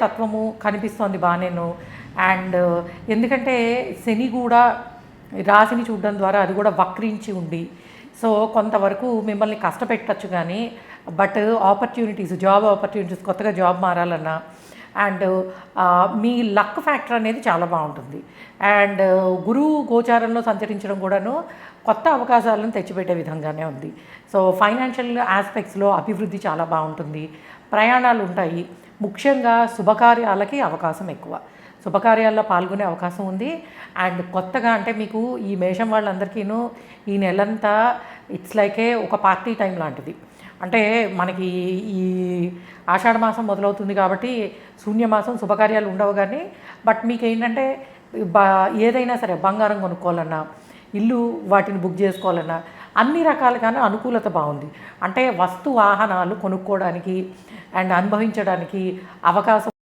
తత్వము కనిపిస్తోంది బానేను. అండ్ ఎందుకంటే శని కూడా రాశిని చూడడం ద్వారా అది కూడా వక్రించి ఉండి సో కొంతవరకు మిమ్మల్ని కష్టపెట్టచ్చు కానీ బట్ ఆపర్చునిటీస్ జాబ్ ఆపర్చునిటీస్ కొత్తగా జాబ్ మారాలన్నా అండ్ మీ లక్ ఫ్యాక్టర్ అనేది చాలా బాగుంటుంది. అండ్ గురువు గోచారంలో సంచరించడం కూడాను కొత్త అవకాశాలను తెచ్చిపెట్టే విధంగానే ఉంది. సో ఫైనాన్షియల్ ఆస్పెక్ట్స్లో అభివృద్ధి చాలా బాగుంటుంది. ప్రయాణాలు ఉంటాయి. ముఖ్యంగా శుభకార్యాలకి అవకాశం ఎక్కువ. శుభకార్యాల్లో పాల్గొనే అవకాశం ఉంది. అండ్ కొత్తగా అంటే మీకు ఈ మేషం వాళ్ళందరికీను ఈ నెలంతా ఇట్స్ లైక్ ఒక పార్టీ టైం లాంటిది. అంటే మనకి ఈ ఆషాఢ మాసం మొదలవుతుంది కాబట్టి శూన్యమాసం శుభకార్యాలు ఉండవు కానీ బట్ మీకు ఏంటంటే ఏదైనా సరే బంగారం కొనుక్కోవాలన్నా ఇల్లు వాటిని బుక్ చేసుకోవాలన్నా అన్ని రకాలుగానే అనుకూలత బాగుంది. అంటే వస్తు వాహనాలు కొనుక్కోవడానికి అండ్ అనుభవించడానికి అవకాశం